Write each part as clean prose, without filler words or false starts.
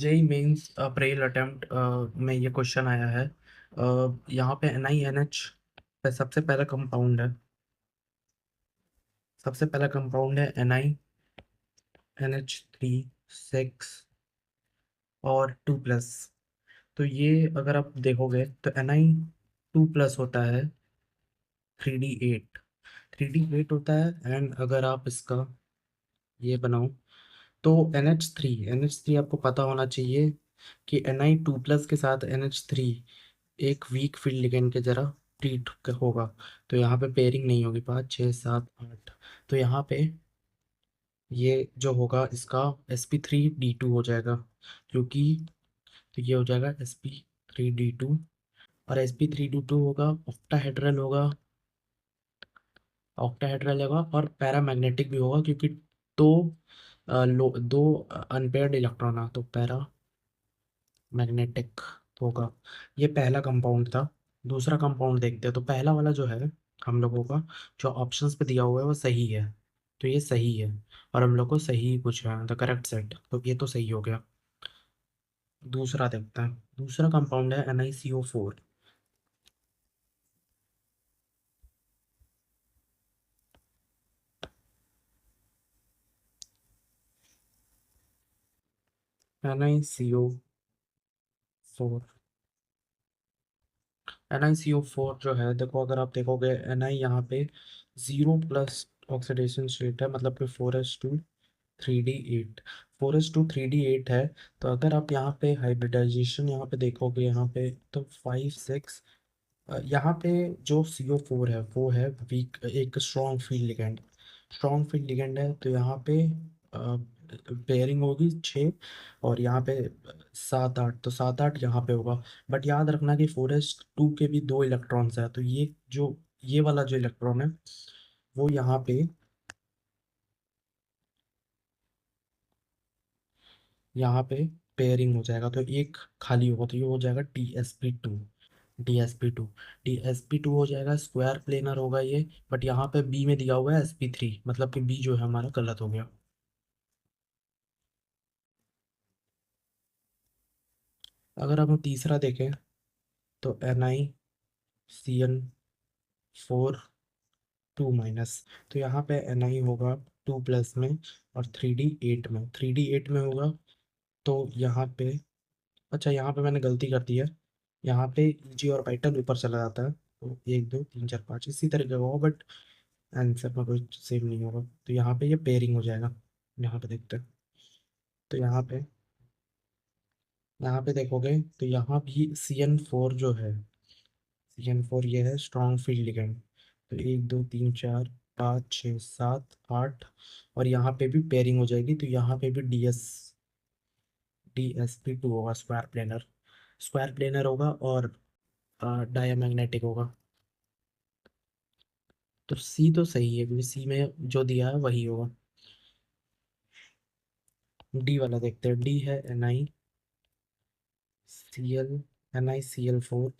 JEE mains अप्रैल attempt में ये question आया है। यहाँ पे NiNH पे सबसे पहला कंपाउंड है। सबसे पहला कंपाउंड है NiNH3 6 और 2+। तो ये अगर आप देखोगे तो Ni 2+ होता है 3D8। 3D8 होता है। एंड अगर आप इसका ये बनाओ तो NH3 आपको पता होना चाहिए कि Ni 2+ के साथ NH3 एक वीक फील्ड लिगेंड के जरा ट्रीट होगा। तो यहाँ पे पेयरिंग नहीं होगी, 5 6 7 8। तो यहाँ पे ये जो होगा इसका sp3d2 हो जाएगा, क्योंकि तो ये हो जाएगा sp3d2। और sp3d2 होगा, ऑक्टाहेड्रल होगा। ऑक्टाहेड्रल होगा और पैरामैग्नेटिक भी होगा, क्योंकि दो दो अनपेयर्ड इलेक्ट्रॉन है, तो पैरा मैग्नेटिक होगा। ये पहला कंपाउंड था। दूसरा कंपाउंड देखते हैं। तो पहला वाला जो है हम लोगों का, जो ऑप्शंस पे दिया हुआ है वो सही है। तो ये सही है और हम लोग को सही ही पूछा है, द करेक्ट सेट, तो ये तो सही हो गया। दूसरा देखते हैं। दूसरा कंपाउंड है NiCO4। NiCO4। NiCO4 जो है, देखो अगर आप देखोगे Ni यहाँ पे 0+ ऑक्सीडेशन स्टेट है, मतलब कि 4s2 3D8। 4s2 3D8 है। तो अगर आप यहाँ पे हाइब्रिडाइजेशन यहाँ पे देखोगे, यहाँ पे तो 5 6। यहाँ पे जो CO4 है वो है वीक, एक strong field ligand. Strong field ligand है, तो यहाँ पे पेयरिंग होगी 6। और यहाँ पे 7 8, तो 7 8 यहाँ पे होगा। बट याद रखना कि 4s2 के भी दो इलेक्ट्रॉन्स है, तो ये वाला जो इलेक्ट्रॉन है वो यहाँ पे पेयरिंग हो जाएगा, तो एक खाली होगा, तो ये हो जाएगा TsP2। DsP2। DsP2 हो जाएगा, स्क्वायर प्लेनर होगा ये। बट यहाँ पे बी में दिया हुआ है sp3, मतलब कि बी जो है हमारा गलत हो गया। अगर हम तीसरा देखें तो NiCN4 2-। तो यहाँ पे Ni होगा 2+ में और 3D8 में, 3D8 में होगा। तो यहाँ पे, अच्छा यहाँ पे मैंने गलती कर दी है। यहाँ पे जी ऑर्बिटल ऊपर चला जाता है, तो 1 2 3 4 5 इसी तरीके का होगा, बट आंसर में कोई सेम नहीं होगा। तो यहाँ पे ये पेयरिंग हो जाएगा। यहाँ पे देखते हैं। तो यहाँ पे देखोगे तो यहाँ भी CN4 जो है, CN4 ये है स्ट्रॉन्ग फील्ड लिगेंड। तो 1 2 3 4 5 6 7 8। और यहाँ पे भी पेयरिंग हो जाएगी, तो यहाँ पे भी DsP2 होगा, स्क्वायर प्लेनर। स्क्वायर प्लेनर होगा और डायमैग्नेटिक होगा। तो सी तो सही है, क्योंकि सी में जो दिया है वही होगा। डी वाला देखते हैं। डी है NiCl4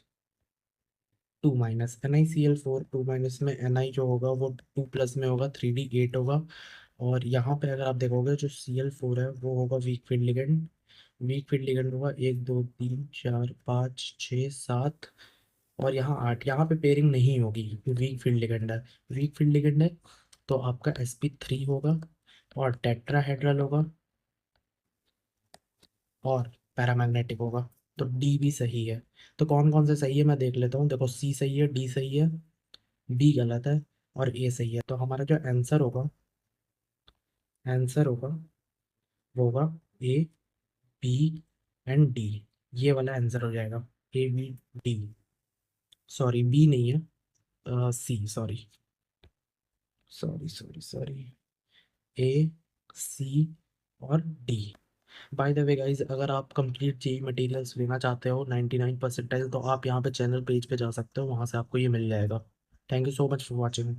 2-। NiCl4 2- में Ni जो होगा वो 2+ में होगा, 3D8 होगा। और यहाँ पे अगर आप देखोगे जो Cl4 है वो होगा weak field ligand. Weak field ligand होगा 1 2 3 4 5 6 7। और यहाँ 8, यहाँ पे पेयरिंग नहीं होगी, वीक फील्ड लिगेंड है। वीक फील्ड लिगेंड है, तो आपका sp3 होगा और टेट्राहेड्रल होगा और पैरामैग्नेटिक होगा। तो डी भी सही है। तो कौन कौन से सही है मैं देख लेता हूँ। देखो, सी सही है, डी सही है, बी गलत है और ए सही है। तो हमारा जो आंसर होगा वो होगा ए, बी एंड डी। ये वाला आंसर हो जाएगा, A B D। Sorry, B नहीं है, C, sorry sorry sorry sorry, A C और D. By the way guys, अगर आप कंप्लीट जेई मटेरियल्स लेना चाहते हो 99 परसेंटाइल, तो आप यहाँ पे चैनल पेज पे जा सकते हो, वहाँ से आपको ये मिल जाएगा। Thank you so much for watching.